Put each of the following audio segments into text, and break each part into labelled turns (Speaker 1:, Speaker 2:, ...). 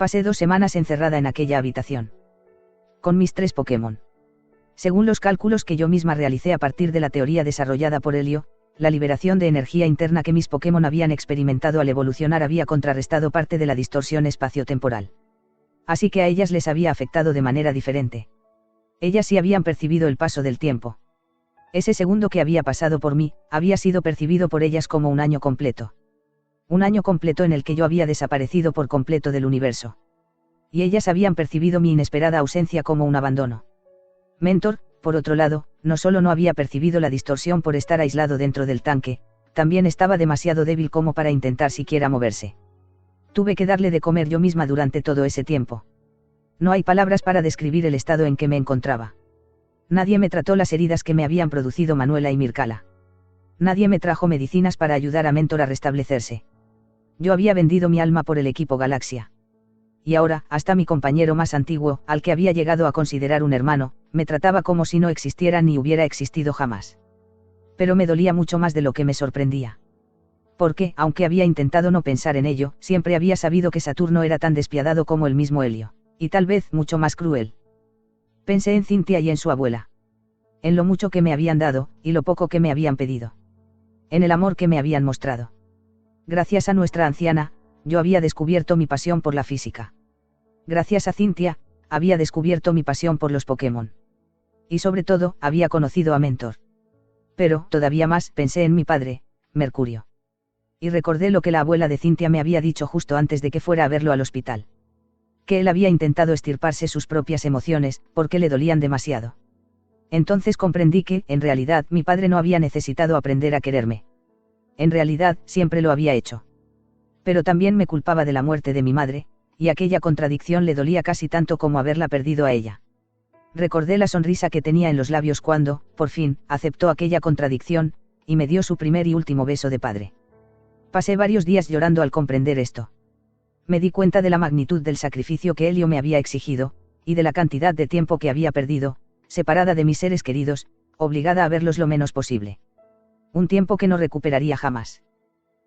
Speaker 1: Pasé 2 semanas encerrada en aquella habitación. Con mis 3 Pokémon. Según los cálculos que yo misma realicé a partir de la teoría desarrollada por Helio, la liberación de energía interna que mis Pokémon habían experimentado al evolucionar había contrarrestado parte de la distorsión espaciotemporal. Así que a ellas les había afectado de manera diferente. Ellas sí habían percibido el paso del tiempo. Ese segundo que había pasado por mí, había sido percibido por ellas como un año completo. Un año completo en el que yo había desaparecido por completo del universo. Y ellas habían percibido mi inesperada ausencia como un abandono. Mentor, por otro lado, no solo no había percibido la distorsión por estar aislado dentro del tanque, también estaba demasiado débil como para intentar siquiera moverse. Tuve que darle de comer yo misma durante todo ese tiempo. No hay palabras para describir el estado en que me encontraba. Nadie me trató las heridas que me habían producido Manuela y Mircala. Nadie me trajo medicinas para ayudar a Mentor a restablecerse. Yo había vendido mi alma por el equipo Galaxia. Y ahora, hasta mi compañero más antiguo, al que había llegado a considerar un hermano, me trataba como si no existiera ni hubiera existido jamás. Pero me dolía mucho más de lo que me sorprendía. Porque, aunque había intentado no pensar en ello, siempre había sabido que Saturno era tan despiadado como el mismo Helio, y tal vez mucho más cruel. Pensé en Cynthia y en su abuela. En lo mucho que me habían dado, y lo poco que me habían pedido. En el amor que me habían mostrado. Gracias a nuestra anciana, yo había descubierto mi pasión por la física. Gracias a Cynthia, había descubierto mi pasión por los Pokémon. Y sobre todo, había conocido a Mentor. Pero, todavía más, pensé en mi padre, Mercurio. Y recordé lo que la abuela de Cynthia me había dicho justo antes de que fuera a verlo al hospital. Que él había intentado extirparse sus propias emociones, porque le dolían demasiado. Entonces comprendí que, en realidad, mi padre no había necesitado aprender a quererme. En realidad, siempre lo había hecho. Pero también me culpaba de la muerte de mi madre, y aquella contradicción le dolía casi tanto como haberla perdido a ella. Recordé la sonrisa que tenía en los labios cuando, por fin, aceptó aquella contradicción, y me dio su primer y último beso de padre. Pasé varios días llorando al comprender esto. Me di cuenta de la magnitud del sacrificio que Helio me había exigido, y de la cantidad de tiempo que había perdido, separada de mis seres queridos, obligada a verlos lo menos posible. Un tiempo que no recuperaría jamás.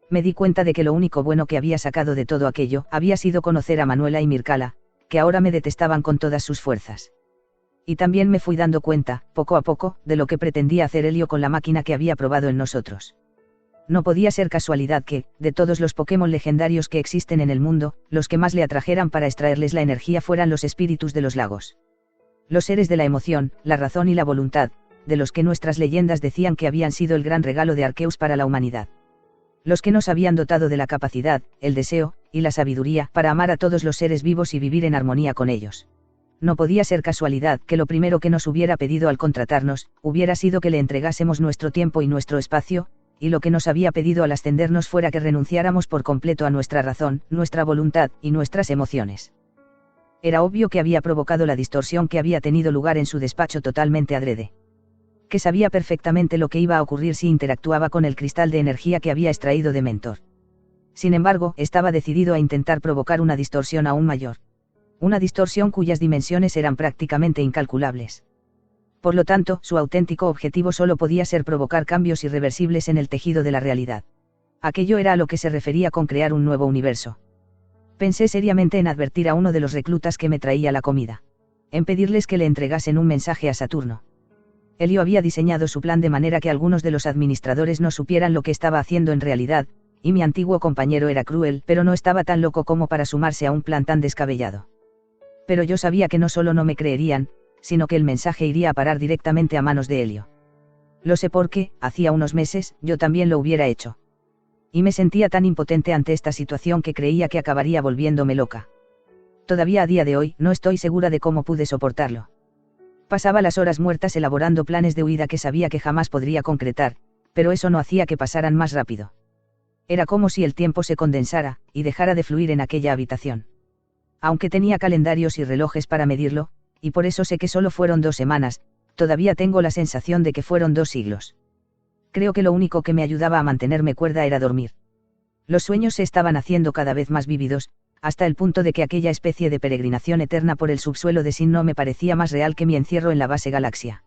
Speaker 1: Me di cuenta de que lo único bueno que había sacado de todo aquello había sido conocer a Manuela y Mircala, que ahora me detestaban con todas sus fuerzas. Y también me fui dando cuenta, poco a poco, de lo que pretendía hacer Helio con la máquina que había probado en nosotros. No podía ser casualidad que, de todos los Pokémon legendarios que existen en el mundo, los que más le atrajeran para extraerles la energía fueran los espíritus de los lagos. Los seres de la emoción, la razón y la voluntad, de los que nuestras leyendas decían que habían sido el gran regalo de Arceus para la humanidad. Los que nos habían dotado de la capacidad, el deseo, y la sabiduría para amar a todos los seres vivos y vivir en armonía con ellos. No podía ser casualidad que lo primero que nos hubiera pedido al contratarnos, hubiera sido que le entregásemos nuestro tiempo y nuestro espacio, y lo que nos había pedido al ascendernos fuera que renunciáramos por completo a nuestra razón, nuestra voluntad, y nuestras emociones. Era obvio que había provocado la distorsión que había tenido lugar en su despacho totalmente adrede. Que sabía perfectamente lo que iba a ocurrir si interactuaba con el cristal de energía que había extraído de Mentor. Sin embargo, estaba decidido a intentar provocar una distorsión aún mayor. Una distorsión cuyas dimensiones eran prácticamente incalculables. Por lo tanto, su auténtico objetivo solo podía ser provocar cambios irreversibles en el tejido de la realidad. Aquello era a lo que se refería con crear un nuevo universo. Pensé seriamente en advertir a uno de los reclutas que me traía la comida. En pedirles que le entregasen un mensaje a Saturno. Helio había diseñado su plan de manera que algunos de los administradores no supieran lo que estaba haciendo en realidad, y mi antiguo compañero era cruel, pero no estaba tan loco como para sumarse a un plan tan descabellado. Pero yo sabía que no solo no me creerían, sino que el mensaje iría a parar directamente a manos de Helio. Lo sé porque, hacía unos meses, yo también lo hubiera hecho. Y me sentía tan impotente ante esta situación que creía que acabaría volviéndome loca. Todavía a día de hoy, no estoy segura de cómo pude soportarlo. Pasaba las horas muertas elaborando planes de huida que sabía que jamás podría concretar, pero eso no hacía que pasaran más rápido. Era como si el tiempo se condensara, y dejara de fluir en aquella habitación. Aunque tenía calendarios y relojes para medirlo, y por eso sé que solo fueron 2 semanas, todavía tengo la sensación de que fueron 2 siglos. Creo que lo único que me ayudaba a mantenerme cuerda era dormir. Los sueños se estaban haciendo cada vez más vívidos, hasta el punto de que aquella especie de peregrinación eterna por el subsuelo de Sin no me parecía más real que mi encierro en la base Galaxia.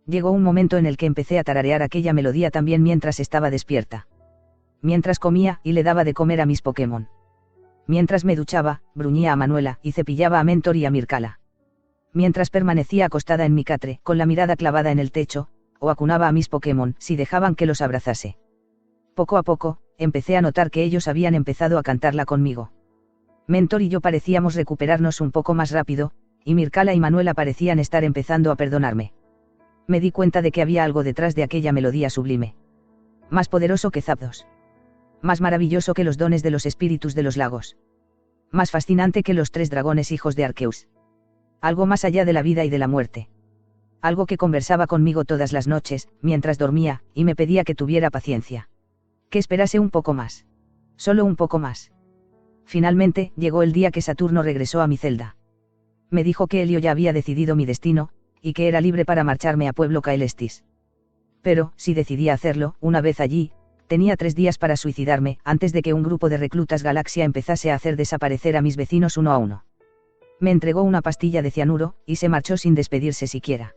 Speaker 1: Llegó un momento en el que empecé a tararear aquella melodía también mientras estaba despierta. Mientras comía y le daba de comer a mis Pokémon. Mientras me duchaba, bruñía a Manuela y cepillaba a Mentor y a Mircala. Mientras permanecía acostada en mi catre, con la mirada clavada en el techo, o acunaba a mis Pokémon si dejaban que los abrazase. Poco a poco, empecé a notar que ellos habían empezado a cantarla conmigo. Mentor y yo parecíamos recuperarnos un poco más rápido, y Mircala y Manuela parecían estar empezando a perdonarme. Me di cuenta de que había algo detrás de aquella melodía sublime. Más poderoso que Zapdos. Más maravilloso que los dones de los espíritus de los lagos. Más fascinante que los 3 dragones hijos de Arceus. Algo más allá de la vida y de la muerte. Algo que conversaba conmigo todas las noches, mientras dormía, y me pedía que tuviera paciencia. Que esperase un poco más. Solo un poco más. Finalmente, llegó el día que Saturno regresó a mi celda. Me dijo que Helio ya había decidido mi destino, y que era libre para marcharme a Pueblo Caelestis. Pero, si decidía hacerlo, una vez allí, tenía 3 días para suicidarme, antes de que un grupo de reclutas Galaxia empezase a hacer desaparecer a mis vecinos uno a uno. Me entregó una pastilla de cianuro, y se marchó sin despedirse siquiera.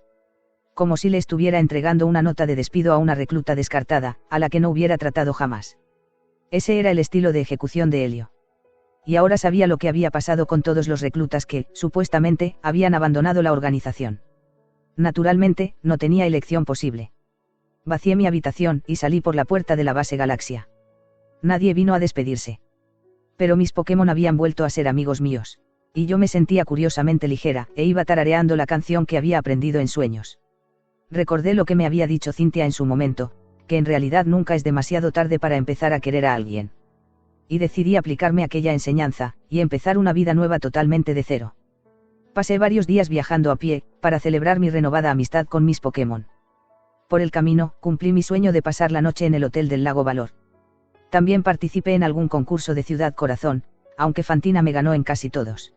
Speaker 1: Como si le estuviera entregando una nota de despido a una recluta descartada, a la que no hubiera tratado jamás. Ese era el estilo de ejecución de Helio. Y ahora sabía lo que había pasado con todos los reclutas que, supuestamente, habían abandonado la organización. Naturalmente, no tenía elección posible. Vacié mi habitación y salí por la puerta de la base Galaxia. Nadie vino a despedirse. Pero mis Pokémon habían vuelto a ser amigos míos, y yo me sentía curiosamente ligera, e iba tarareando la canción que había aprendido en sueños. Recordé lo que me había dicho Cynthia en su momento, que en realidad nunca es demasiado tarde para empezar a querer a alguien. Y decidí aplicarme aquella enseñanza, y empezar una vida nueva totalmente de cero. Pasé varios días viajando a pie, para celebrar mi renovada amistad con mis Pokémon. Por el camino, cumplí mi sueño de pasar la noche en el Hotel del Lago Valor. También participé en algún concurso de Ciudad Corazón, aunque Fantina me ganó en casi todos.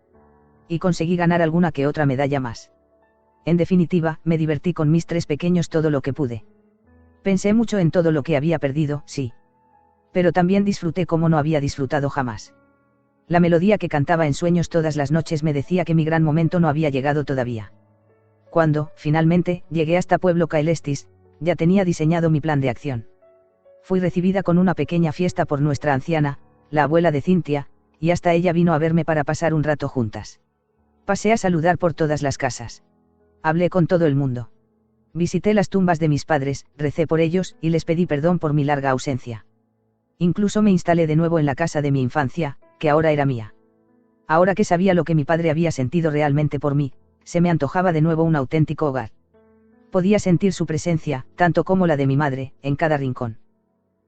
Speaker 1: Y conseguí ganar alguna que otra medalla más. En definitiva, me divertí con mis 3 pequeños todo lo que pude. Pensé mucho en todo lo que había perdido, sí. Pero también disfruté como no había disfrutado jamás. La melodía que cantaba en sueños todas las noches me decía que mi gran momento no había llegado todavía. Cuando, finalmente, llegué hasta Pueblo Caelestis, ya tenía diseñado mi plan de acción. Fui recibida con una pequeña fiesta por nuestra anciana, la abuela de Cynthia, y hasta ella vino a verme para pasar un rato juntas. Pasé a saludar por todas las casas. Hablé con todo el mundo. Visité las tumbas de mis padres, recé por ellos, y les pedí perdón por mi larga ausencia. Incluso me instalé de nuevo en la casa de mi infancia, que ahora era mía. Ahora que sabía lo que mi padre había sentido realmente por mí, se me antojaba de nuevo un auténtico hogar. Podía sentir su presencia, tanto como la de mi madre, en cada rincón.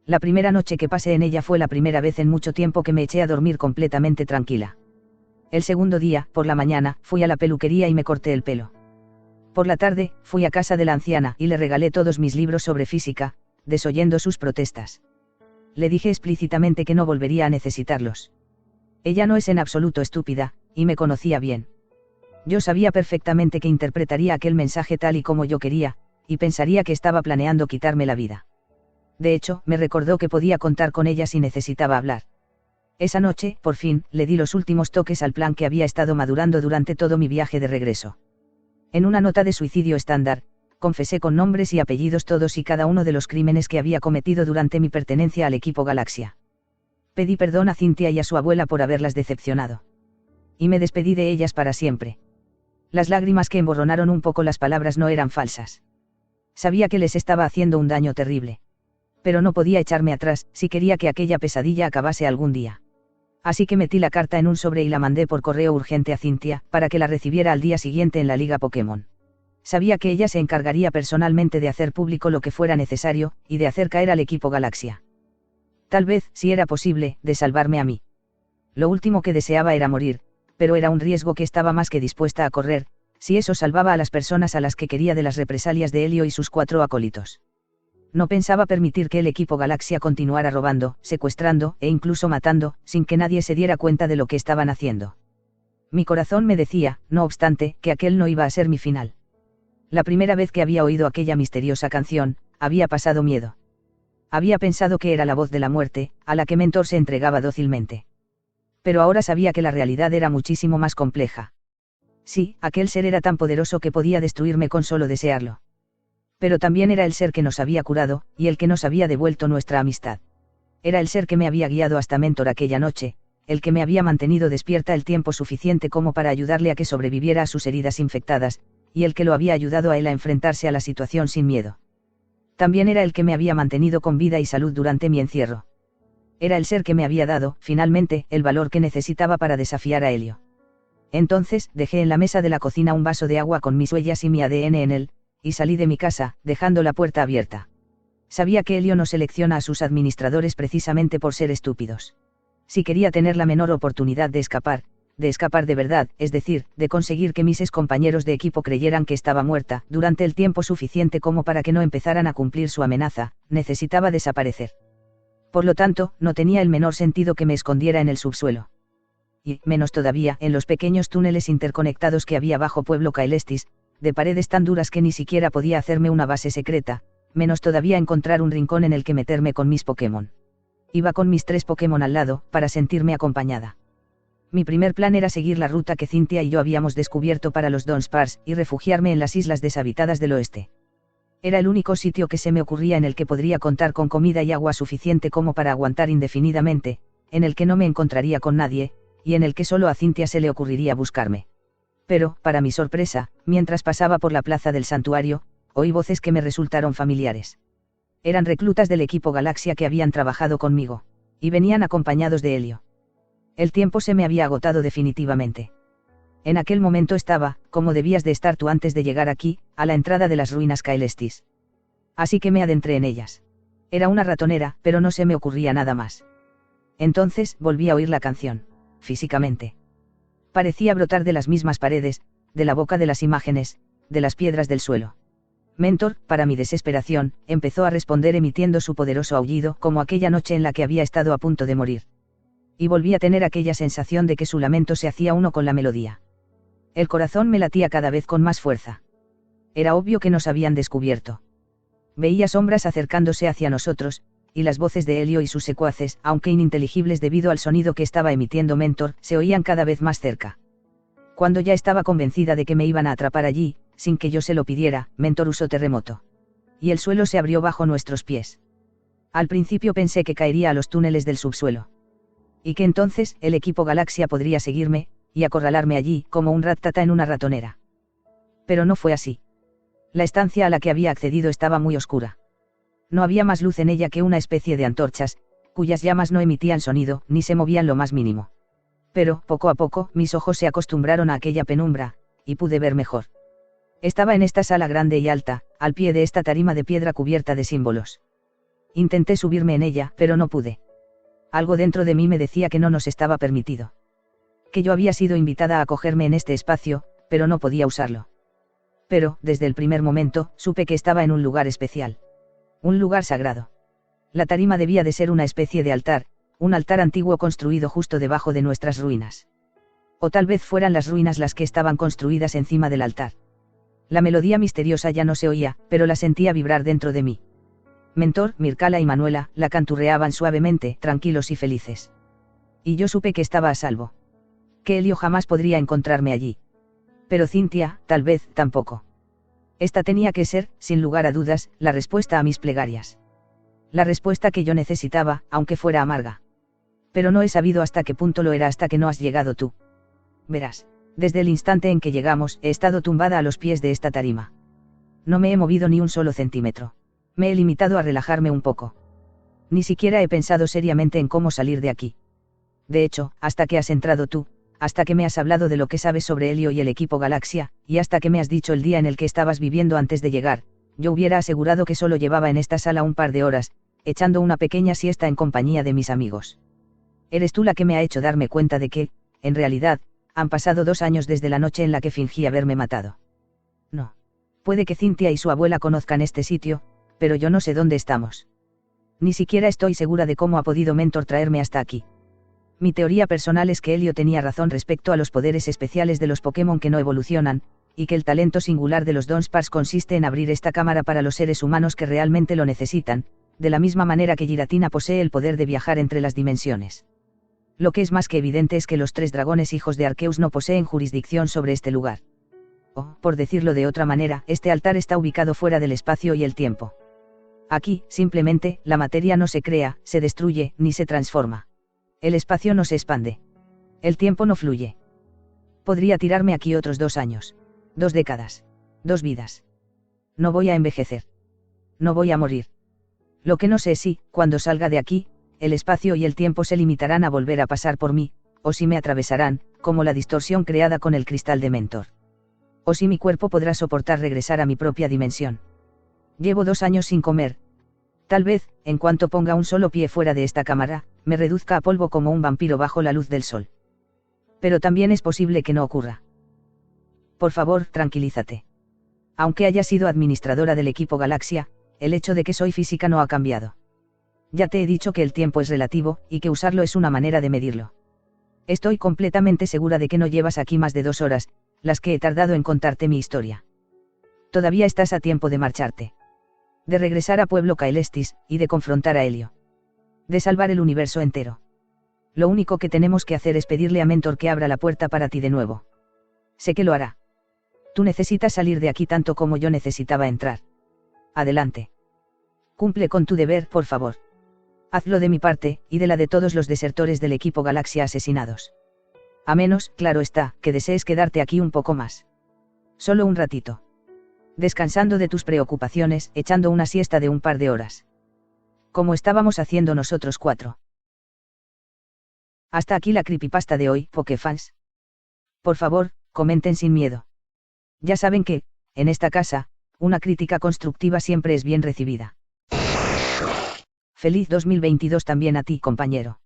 Speaker 1: La primera noche que pasé en ella fue la primera vez en mucho tiempo que me eché a dormir completamente tranquila. El segundo día, por la mañana, fui a la peluquería y me corté el pelo. Por la tarde, fui a casa de la anciana y le regalé todos mis libros sobre física, desoyendo sus protestas. Le dije explícitamente que no volvería a necesitarlos. Ella no es en absoluto estúpida, y me conocía bien. Yo sabía perfectamente que interpretaría aquel mensaje tal y como yo quería, y pensaría que estaba planeando quitarme la vida. De hecho, me recordó que podía contar con ella si necesitaba hablar. Esa noche, por fin, le di los últimos toques al plan que había estado madurando durante todo mi viaje de regreso. En una nota de suicidio estándar, confesé con nombres y apellidos todos y cada uno de los crímenes que había cometido durante mi pertenencia al equipo Galaxia. Pedí perdón a Cynthia y a su abuela por haberlas decepcionado. Y me despedí de ellas para siempre. Las lágrimas que emborronaron un poco las palabras no eran falsas. Sabía que les estaba haciendo un daño terrible. Pero no podía echarme atrás, si quería que aquella pesadilla acabase algún día. Así que metí la carta en un sobre y la mandé por correo urgente a Cynthia, para que la recibiera al día siguiente en la Liga Pokémon. Sabía que ella se encargaría personalmente de hacer público lo que fuera necesario, y de hacer caer al equipo Galaxia. Tal vez, si era posible, de salvarme a mí. Lo último que deseaba era morir, pero era un riesgo que estaba más que dispuesta a correr, si eso salvaba a las personas a las que quería de las represalias de Helio y sus 4 acólitos. No pensaba permitir que el equipo Galaxia continuara robando, secuestrando, e incluso matando, sin que nadie se diera cuenta de lo que estaban haciendo. Mi corazón me decía, no obstante, que aquel no iba a ser mi final. La primera vez que había oído aquella misteriosa canción, había pasado miedo. Había pensado que era la voz de la muerte, a la que Mentor se entregaba dócilmente. Pero ahora sabía que la realidad era muchísimo más compleja. Sí, aquel ser era tan poderoso que podía destruirme con solo desearlo. Pero también era el ser que nos había curado, y el que nos había devuelto nuestra amistad. Era el ser que me había guiado hasta Mentor aquella noche, el que me había mantenido despierta el tiempo suficiente como para ayudarle a que sobreviviera a sus heridas infectadas, y el que lo había ayudado a él a enfrentarse a la situación sin miedo. También era el que me había mantenido con vida y salud durante mi encierro. Era el ser que me había dado, finalmente, el valor que necesitaba para desafiar a Elio. Entonces, dejé en la mesa de la cocina un vaso de agua con mis huellas y mi ADN en él, y salí de mi casa, dejando la puerta abierta. Sabía que Elio no selecciona a sus administradores precisamente por ser estúpidos. Si quería tener la menor oportunidad de escapar de verdad, es decir, de conseguir que mis excompañeros de equipo creyeran que estaba muerta, durante el tiempo suficiente como para que no empezaran a cumplir su amenaza, necesitaba desaparecer. Por lo tanto, no tenía el menor sentido que me escondiera en el subsuelo. Y, menos todavía, en los pequeños túneles interconectados que había bajo Pueblo Caelestis, de paredes tan duras que ni siquiera podía hacerme una base secreta, menos todavía encontrar un rincón en el que meterme con mis Pokémon. Iba con mis 3 Pokémon al lado, para sentirme acompañada. Mi primer plan era seguir la ruta que Cynthia y yo habíamos descubierto para los Dunsparce, y refugiarme en las islas deshabitadas del oeste. Era el único sitio que se me ocurría en el que podría contar con comida y agua suficiente como para aguantar indefinidamente, en el que no me encontraría con nadie, y en el que solo a Cynthia se le ocurriría buscarme. Pero, para mi sorpresa, mientras pasaba por la plaza del santuario, oí voces que me resultaron familiares. Eran reclutas del equipo Galaxia que habían trabajado conmigo, y venían acompañados de Elio. El tiempo se me había agotado definitivamente. En aquel momento estaba, como debías de estar tú antes de llegar aquí, a la entrada de las ruinas Caelestis. Así que me adentré en ellas. Era una ratonera, pero no se me ocurría nada más. Entonces, volví a oír la canción, físicamente. Parecía brotar de las mismas paredes, de la boca de las imágenes, de las piedras del suelo. Mentor, para mi desesperación, empezó a responder emitiendo su poderoso aullido, como aquella noche en la que había estado a punto de morir. Y volví a tener aquella sensación de que su lamento se hacía uno con la melodía. El corazón me latía cada vez con más fuerza. Era obvio que nos habían descubierto. Veía sombras acercándose hacia nosotros, y las voces de Elio y sus secuaces, aunque ininteligibles debido al sonido que estaba emitiendo Mentor, se oían cada vez más cerca. Cuando ya estaba convencida de que me iban a atrapar allí, sin que yo se lo pidiera, Mentor usó terremoto. Y el suelo se abrió bajo nuestros pies. Al principio pensé que caería a los túneles del subsuelo. Y que entonces, el equipo Galaxia podría seguirme, y acorralarme allí, como un ratata en una ratonera. Pero no fue así. La estancia a la que había accedido estaba muy oscura. No había más luz en ella que una especie de antorchas, cuyas llamas no emitían sonido, ni se movían lo más mínimo. Pero, poco a poco, mis ojos se acostumbraron a aquella penumbra, y pude ver mejor. Estaba en esta sala grande y alta, al pie de esta tarima de piedra cubierta de símbolos. Intenté subirme en ella, pero no pude. Algo dentro de mí me decía que no nos estaba permitido. Que yo había sido invitada a acogerme en este espacio, pero no podía usarlo. Pero, desde el primer momento, supe que estaba en un lugar especial. Un lugar sagrado. La tarima debía de ser una especie de altar, un altar antiguo construido justo debajo de nuestras ruinas. O tal vez fueran las ruinas las que estaban construidas encima del altar. La melodía misteriosa ya no se oía, pero la sentía vibrar dentro de mí. Mentor, Mircala y Manuela, la canturreaban suavemente, tranquilos y felices. Y yo supe que estaba a salvo. Que Elio jamás podría encontrarme allí. Pero Cynthia, tal vez, tampoco. Esta tenía que ser, sin lugar a dudas, la respuesta a mis plegarias. La respuesta que yo necesitaba, aunque fuera amarga. Pero no he sabido hasta qué punto lo era hasta que no has llegado tú. Verás, desde el instante en que llegamos, he estado tumbada a los pies de esta tarima. No me he movido ni un solo centímetro. Me he limitado a relajarme un poco. Ni siquiera he pensado seriamente en cómo salir de aquí. De hecho, hasta que has entrado tú, hasta que me has hablado de lo que sabes sobre Elio y el equipo Galaxia, y hasta que me has dicho el día en el que estabas viviendo antes de llegar, yo hubiera asegurado que solo llevaba en esta sala un par de horas, echando una pequeña siesta en compañía de mis amigos. Eres tú la que me ha hecho darme cuenta de que, en realidad, han pasado 2 años desde la noche en la que fingí haberme matado. No. Puede que Cynthia y su abuela conozcan este sitio, pero yo no sé dónde estamos. Ni siquiera estoy segura de cómo ha podido Mentor traerme hasta aquí. Mi teoría personal es que Elio tenía razón respecto a los poderes especiales de los Pokémon que no evolucionan, y que el talento singular de los Dunsparce consiste en abrir esta cámara para los seres humanos que realmente lo necesitan, de la misma manera que Giratina posee el poder de viajar entre las dimensiones. Lo que es más que evidente es que los 3 dragones hijos de Arceus no poseen jurisdicción sobre este lugar. O, por decirlo de otra manera, este altar está ubicado fuera del espacio y el tiempo. Aquí, simplemente, la materia no se crea, se destruye, ni se transforma. El espacio no se expande. El tiempo no fluye. Podría tirarme aquí otros 2 años. 2 décadas. 2 vidas. No voy a envejecer. No voy a morir. Lo que no sé es si, cuando salga de aquí, el espacio y el tiempo se limitarán a volver a pasar por mí, o si me atravesarán, como la distorsión creada con el cristal de Mentor. O si mi cuerpo podrá soportar regresar a mi propia dimensión. Llevo 2 años sin comer. Tal vez, en cuanto ponga un solo pie fuera de esta cámara, me reduzca a polvo como un vampiro bajo la luz del sol. Pero también es posible que no ocurra. Por favor, tranquilízate. Aunque haya sido administradora del equipo Galaxia, el hecho de que soy física no ha cambiado. Ya te he dicho que el tiempo es relativo, y que usarlo es una manera de medirlo. Estoy completamente segura de que no llevas aquí más de 2 horas, las que he tardado en contarte mi historia. Todavía estás a tiempo de marcharte. De regresar a Pueblo Caelestis, y de confrontar a Helio. De salvar el universo entero. Lo único que tenemos que hacer es pedirle a Mentor que abra la puerta para ti de nuevo. Sé que lo hará. Tú necesitas salir de aquí tanto como yo necesitaba entrar. Adelante. Cumple con tu deber, por favor. Hazlo de mi parte, y de la de todos los desertores del equipo Galaxia asesinados. A menos, claro está, que desees quedarte aquí un poco más. Solo un ratito. Descansando de tus preocupaciones, echando una siesta de un par de horas. Como estábamos haciendo nosotros 4. Hasta aquí la creepypasta de hoy, Pokefans. Por favor, comenten sin miedo. Ya saben que, en esta casa, una crítica constructiva siempre es bien recibida. Feliz 2022 también a ti, compañero.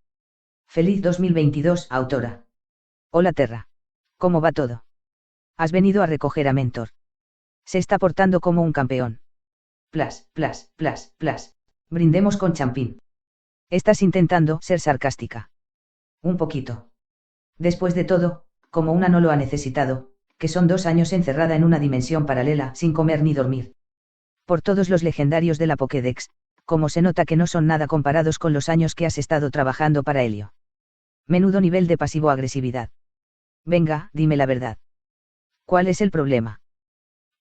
Speaker 1: Feliz 2022, autora. Hola Terra. ¿Cómo va todo? Has venido a recoger a Mentor. Se está portando como un campeón. Plas, plas, plas, plas. Brindemos con champín. Estás intentando ser sarcástica. Un poquito. Después de todo, como una no lo ha necesitado, que son 2 años encerrada en una dimensión paralela, sin comer ni dormir. Por todos los legendarios de la Pokédex, como se nota que no son nada comparados con los años que has estado trabajando para Helio. Menudo nivel de pasivo-agresividad. Venga, dime la verdad. ¿Cuál es el problema?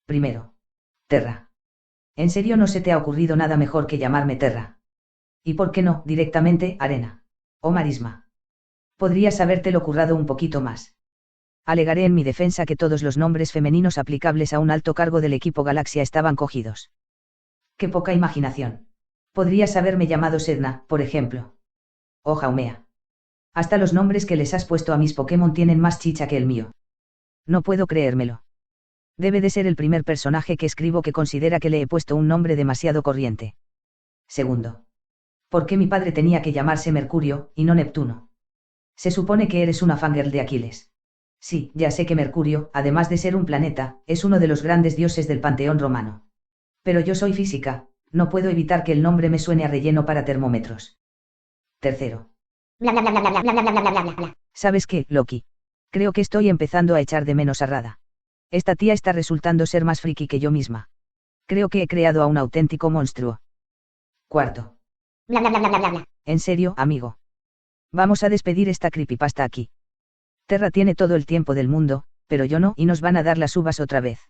Speaker 1: Primero. Terra. ¿En serio no se te ha ocurrido nada mejor que llamarme Terra? ¿Y por qué no, directamente, Arena? O Marisma. Podrías habértelo currado un poquito más. Alegaré en mi defensa que todos los nombres femeninos aplicables a un alto cargo del equipo Galaxia estaban cogidos. ¡Qué poca imaginación! Podrías haberme llamado Sedna, por ejemplo. O Jaumea. Hasta los nombres que les has puesto a mis Pokémon tienen más chicha que el mío. No puedo creérmelo. Debe de ser el primer personaje que escribo que considera que le he puesto un nombre demasiado corriente. Segundo. ¿Por qué mi padre tenía que llamarse Mercurio, y no Neptuno? Se supone que eres una fangirl de Aquiles. Sí, ya sé que Mercurio, además de ser un planeta, es uno de los grandes dioses del panteón romano. Pero yo soy física, no puedo evitar que el nombre me suene a relleno para termómetros. Tercero. ¿Sabes qué, Loki? Creo que estoy empezando a echar de menos a Rada. Esta tía está resultando ser más friki que yo misma. Creo que he creado a un auténtico monstruo. Cuarto. En serio, amigo. Vamos a despedir esta creepypasta aquí. Terra tiene todo el tiempo del mundo, pero yo no, y nos van a dar las uvas otra vez.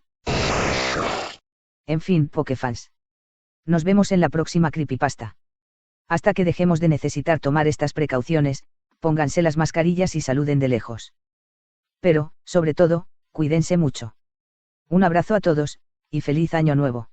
Speaker 1: En fin, Pokefans. Nos vemos en la próxima creepypasta. Hasta que dejemos de necesitar tomar estas precauciones, pónganse las mascarillas y saluden de lejos. Pero, sobre todo, cuídense mucho. Un abrazo a todos, y feliz año nuevo.